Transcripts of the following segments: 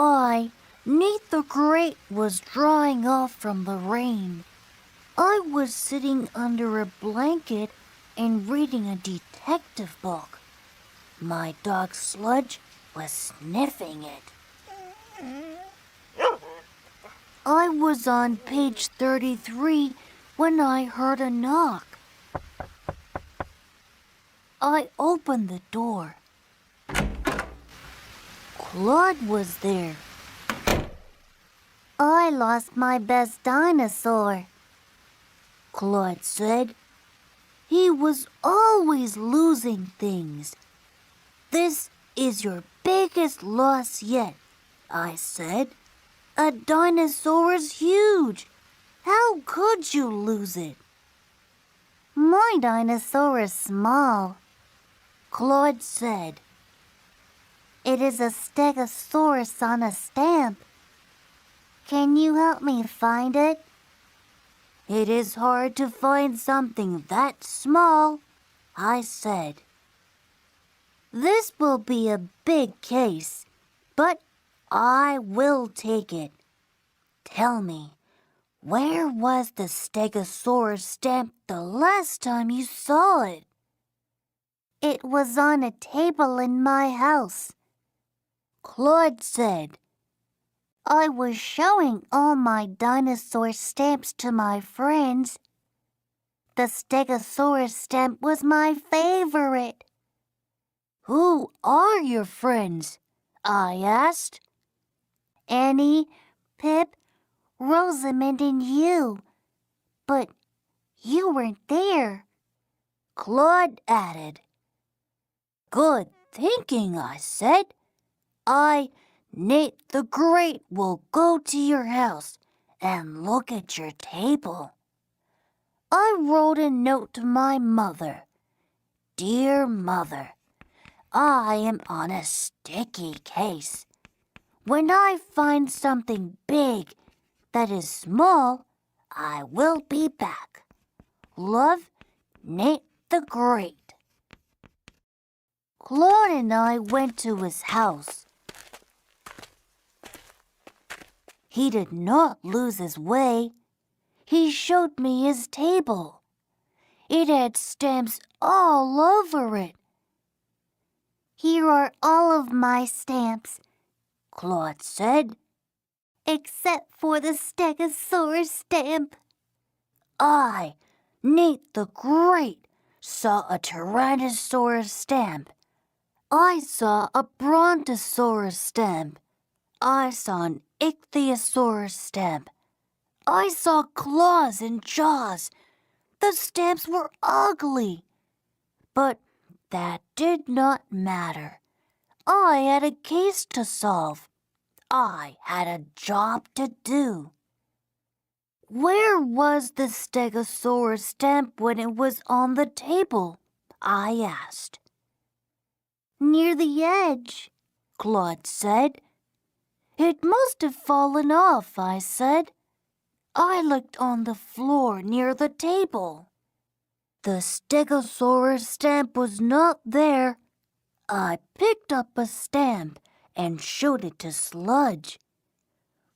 I, Nate the Great, was drying off from the rain. I was sitting under a blanket and reading a detective book. My dog Sludge was sniffing it. I was on page 33 when I heard a knock. I opened the door. Claude was there. I lost my best dinosaur, Claude said. He was always losing things. This is your biggest loss yet, I said. A dinosaur is huge. How could you lose it? My dinosaur is small, Claude said. It is a stegosaurus on a stamp. Can you help me find it? It is hard to find something that small, I said. This will be a big case, but I will take it. Tell me, where was the stegosaurus stamp the last time you saw it? It was on a table in my house, Claude said. I was showing all my dinosaur stamps to my friends. The stegosaurus stamp was my favorite. Who are your friends? I asked. Annie, Pip, Rosamond, and you. But you weren't there, Claude added. Good thinking, I said. Nate the Great, will go to your house and look at your table. I wrote a note to my mother. Dear Mother, I am on a sticky case. When I find something big that is small, I will be back. Love, Nate the Great. Claude and I went to his house. He did not lose his way. He showed me his table. It had stamps all over it. Here are all of my stamps, Claude said, except for the stegosaurus stamp. I, Nate the Great, saw a Tyrannosaurus stamp. I saw a Brontosaurus stamp. I saw an Ichthyosaurus stamp. I saw claws and jaws. The stamps were ugly. But that did not matter. I had a case to solve. I had a job to do. Where was the stegosaurus stamp when it was on the table? I asked. Near the edge, Claude said. It must have fallen off, I said. I looked on the floor near the table. The stegosaurus stamp was not there. I picked up a stamp and showed it to Sludge.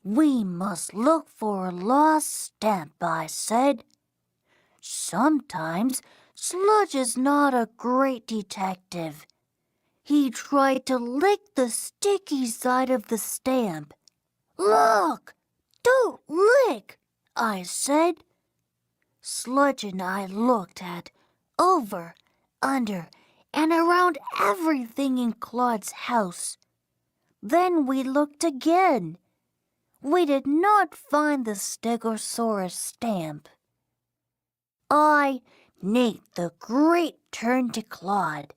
We must look for a lost stamp, I said. Sometimes Sludge is not a great detective. He tried to lick the sticky side of the stamp. Look! Don't lick, I said. Sludge and I looked at, over, under, and around everything in Claude's house. Then we looked again. We did not find the stegosaurus stamp. I, Nate the Great, turned to Claude.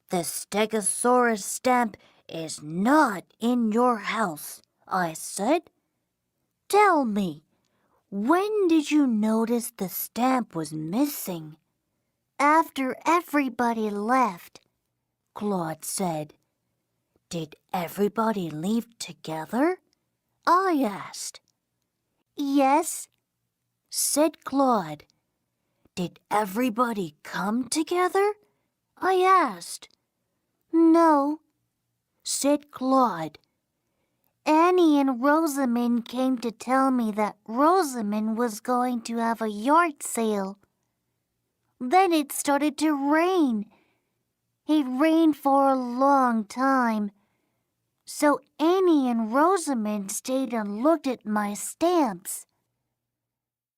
The stegosaurus stamp is not in your house, I said. Tell me, when did you notice the stamp was missing? After everybody left, Claude said. Did everybody leave together? I asked. Yes, said Claude. Did everybody come together? I asked. No, said Claude. Annie and Rosamond came to tell me that Rosamond was going to have a yard sale. Then it started to rain. It rained for a long time. So Annie and Rosamond stayed and looked at my stamps.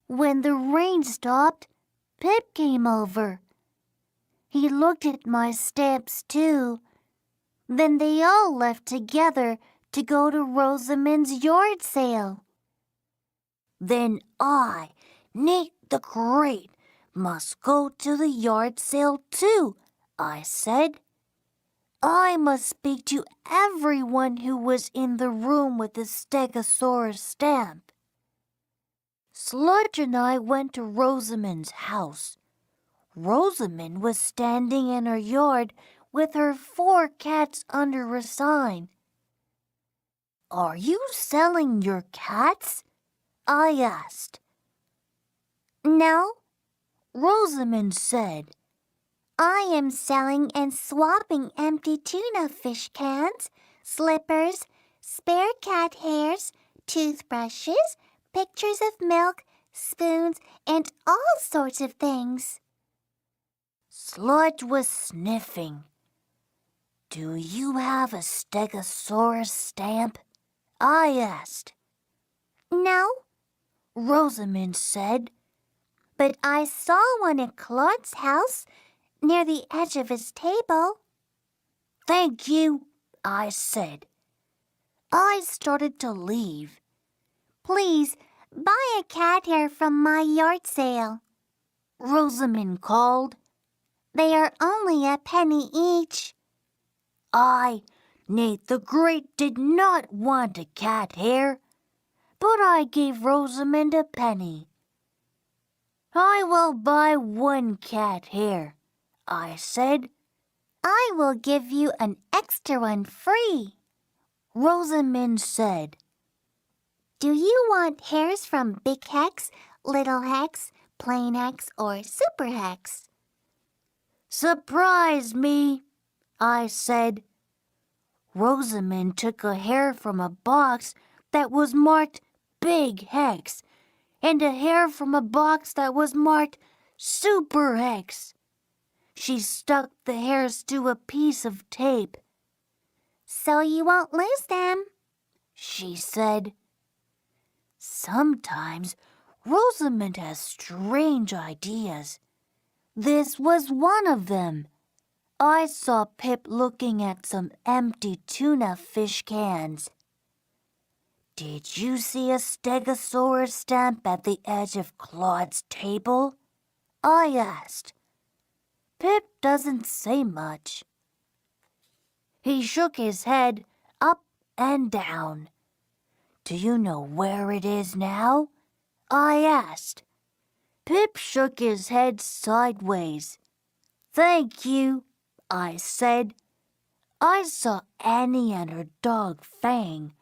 When the rain stopped, Pip came over. He looked at my stamps too. Then they all left together to go to Rosamond's yard sale. Then I, Nate the Great, must go to the yard sale too, I said. I must speak to everyone who was in the room with the Stegosaurus stamp. Sludge and I went to Rosamond's house. Rosamond was standing in her yard with her 4 cats under a sign. "Are you selling your cats?" I asked. "No," Rosamond said. "I am selling and swapping empty tuna fish cans, slippers, spare cat hairs, toothbrushes, pictures of milk, spoons, and all sorts of things." Sludge was sniffing. "Do you have a Stegosaurus stamp?" I asked. "No," Rosamond said, "but I saw one at Claude's house near the edge of his table." "Thank you," I said. I started to leave. "Please buy a cat hair from my yard sale," Rosamond called. "They are only a penny each." I, Nate the Great, did not want a cat hair, but I gave Rosamond a penny. "I will buy 1 cat hair," I said. "I will give you an extra one free," Rosamond said. "Do you want hairs from Big Hex, Little Hex, Plain Hex, or Super Hex?" "Surprise me," I said. Rosamond took a hair from a box that was marked Big Hex and a hair from a box that was marked Super Hex. She stuck the hairs to a piece of tape. "So you won't lose them," she said. Sometimes Rosamond has strange ideas. This was one of them. I saw Pip looking at some empty tuna fish cans. "Did you see a Stegosaurus stamp at the edge of Claude's table?" I asked. Pip doesn't say much. He shook his head up and down. "Do you know where it is now?" I asked. Pip shook his head sideways. "Thank you," I said. "I saw Annie and her dog Fang.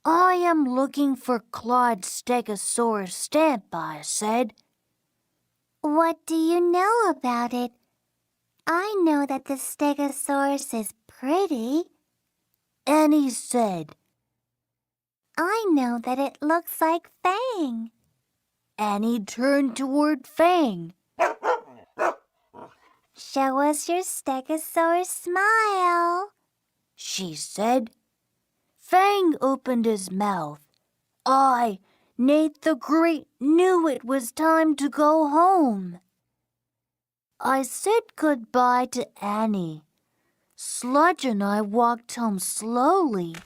I am looking for Claude's Stegosaurus stamp," I said. "What do you know about it?" "I know that the Stegosaurus is pretty," Annie said. "I know that it looks like Fang." Annie turned toward Fang. "Show us your Stegosaurus smile," she said. Fang opened his mouth. I, Nate the Great, knew it was time to go home. I said goodbye to Annie. Sludge and I walked home slowly.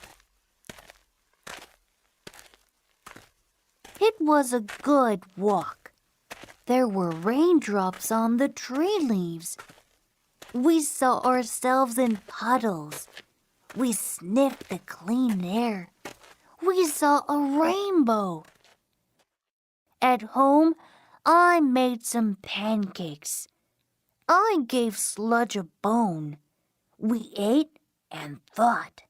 It was a good walk. There were raindrops on the tree leaves. We saw ourselves in puddles. We sniffed the clean air. We saw a rainbow. At home, I made some pancakes. I gave Sludge a bone. We ate and thought.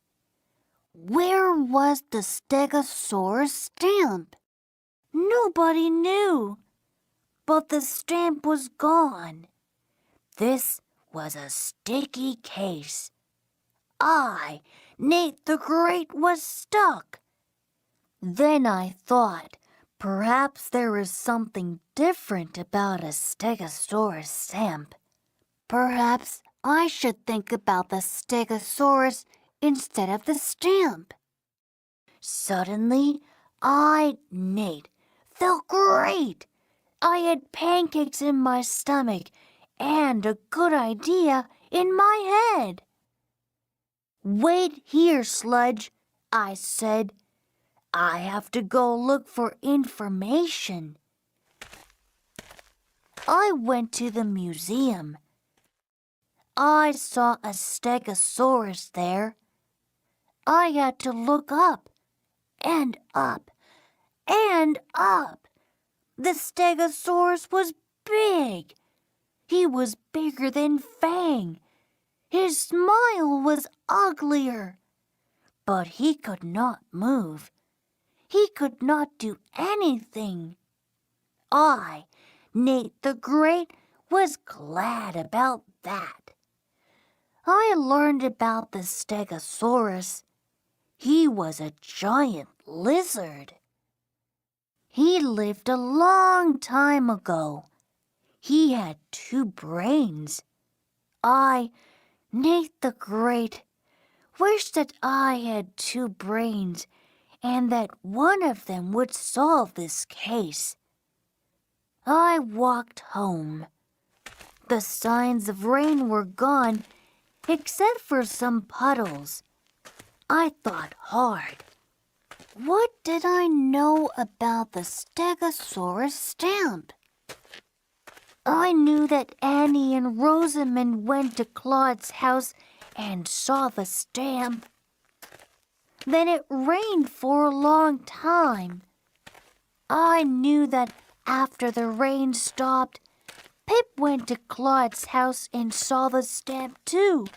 Where was the Stegosaurus stamp? Nobody knew. But the stamp was gone. This was a sticky case. I, Nate the Great was stuck. Then I thought perhaps there was something different about a Stegosaurus stamp. Perhaps I should think about the Stegosaurus instead of the stamp. Suddenly, Nate, felt great. I had pancakes in my stomach and a good idea in my head. Wait here, Sludge, I said. I have to go look for information. I went to the museum. I saw a Stegosaurus there. I had to look up and up and up. The Stegosaurus was big. He was bigger than Fang. His smile was uglier. But he could not move. He could not do anything. I, Nate the Great, was glad about that. I learned about the Stegosaurus. He was a giant lizard. He lived a long time ago. He had 2 brains. I, Nate the Great, wish that I had 2 brains and that one of them would solve this case. I walked home. The signs of rain were gone, except for some puddles. I thought hard. What did I know about the Stegosaurus stamp? I knew that Annie and Rosamond went to Claude's house and saw the stamp. Then it rained for a long time. I knew that after the rain stopped, Pip went to Claude's house and saw the stamp too.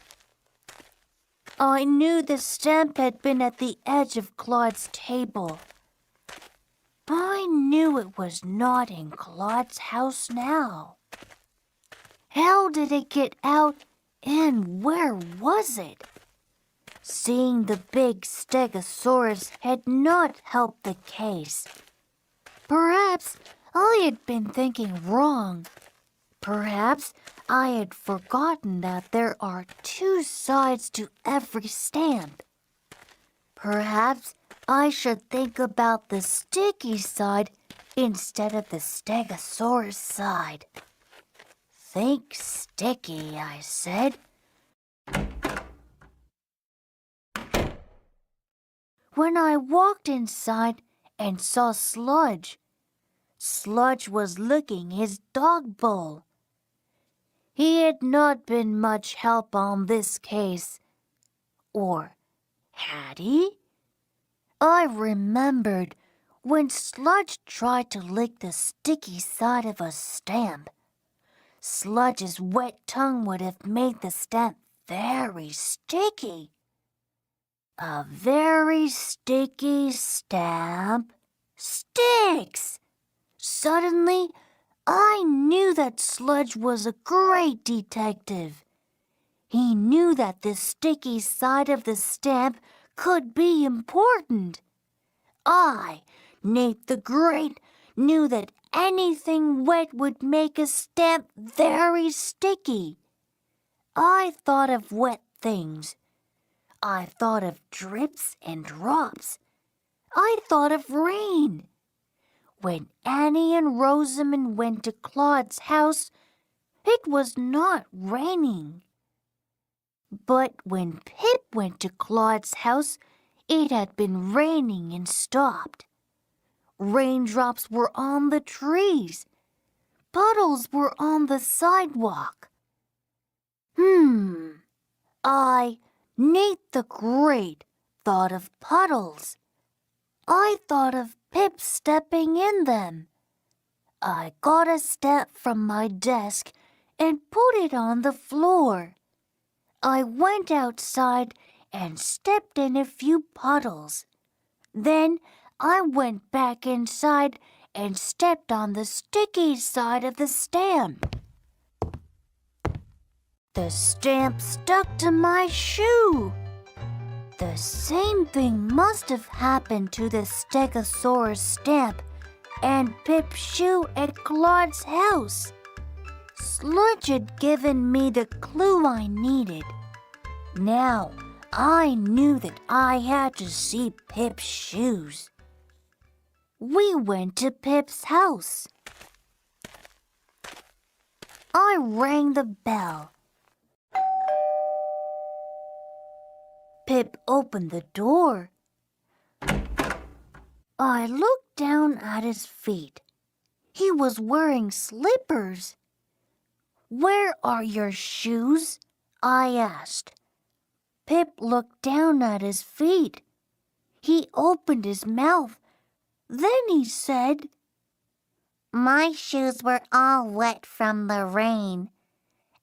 I knew the stamp had been at the edge of Claude's table. I knew it was not in Claude's house now. How did it get out and where was it? Seeing the big Stegosaurus had not helped the case. Perhaps I had been thinking wrong. Perhaps I had forgotten that there are 2 sides to every stamp. Perhaps I should think about the sticky side instead of the Stegosaurus side. Think sticky, I said. When I walked inside and saw Sludge, Sludge was licking his dog bowl. He had not been much help on this case. Or had he? I remembered when Sludge tried to lick the sticky side of a stamp. Sludge's wet tongue would have made the stamp very sticky. A very sticky stamp sticks. Suddenly, I knew that Sludge was a great detective. He knew that the sticky side of the stamp could be important. I, Nate the Great, knew that anything wet would make a stamp very sticky. I thought of wet things. I thought of drips and drops. I thought of rain. When Annie and Rosamond went to Claude's house, it was not raining. But when Pip went to Claude's house, it had been raining and stopped. Raindrops were on the trees. Puddles were on the sidewalk. I, Nate the Great, thought of puddles. I thought of Pip stepping in them. I got a stamp from my desk and put it on the floor. I went outside and stepped in a few puddles. Then I went back inside and stepped on the sticky side of the stamp. The stamp stuck to my shoe. The same thing must have happened to the Stegosaurus stamp and Pip's shoe at Claude's house. Sludge had given me the clue I needed. Now I knew that I had to see Pip's shoes. We went to Pip's house. I rang the bell. Pip opened the door. I looked down at his feet. He was wearing slippers. "Where are your shoes?" I asked. Pip looked down at his feet. He opened his mouth. Then he said, "My shoes were all wet from the rain.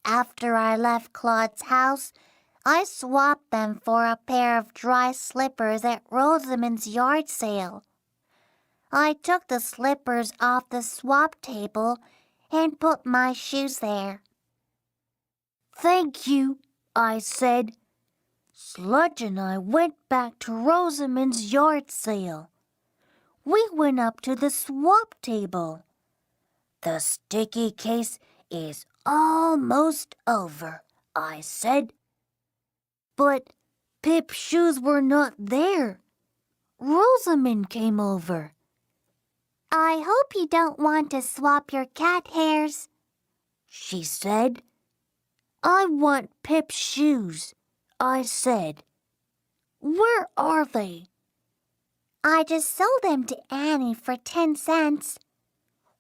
After I left Claude's house, I swapped them for a pair of dry slippers at Rosamond's yard sale. I took the slippers off the swap table and put my shoes there." "Thank you," I said. Sludge and I went back to Rosamond's yard sale. We went up to the swap table. "The sticky case is almost over," I said. But Pip's shoes were not there. Rosamond came over. "I hope you don't want to swap your cat hairs," she said. "I want Pip's shoes," I said. "Where are they?" "I just sold them to Annie for 10 cents,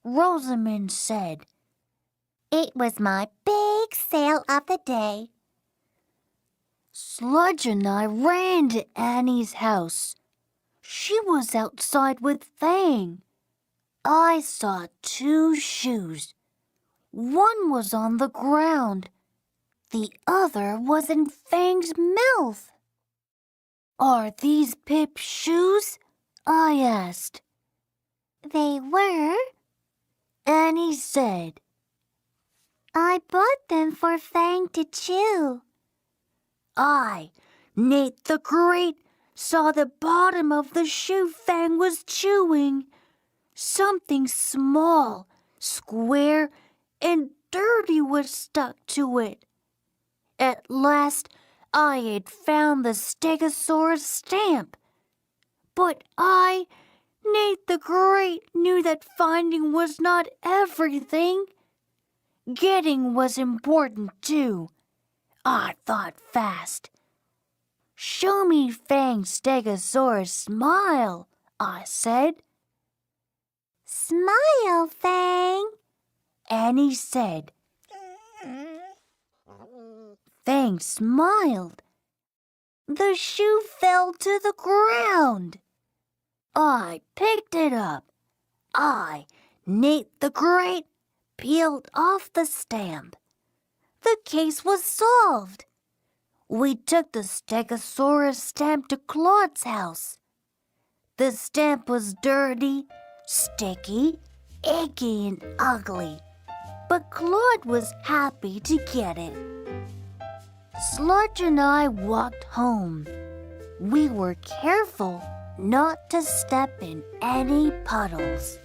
Rosamond said. "It was my big sale of the day." Sludge and I ran to Annie's house. She was outside with Fang. I saw 2 shoes. One was on the ground. The other was in Fang's mouth. "Are these Pip's shoes?" I asked. "They were," Annie said. "I bought them for Fang to chew." I, Nate the Great, saw the bottom of the shoe Fang was chewing. Something small, square, and dirty was stuck to it. At last, I had found the Stegosaurus stamp. But I, Nate the Great, knew that finding was not everything. Getting was important too. I thought fast. "Show me Fang's Stegosaurus smile," I said. "Smile, Fang," Annie said. Fang smiled. The shoe fell to the ground. I picked it up. I, Nate the Great, peeled off the stamp. The case was solved. We took the Stegosaurus stamp to Claude's house. The stamp was dirty, sticky, icky, and ugly, but Claude was happy to get it. Sludge and I walked home. We were careful not to step in any puddles.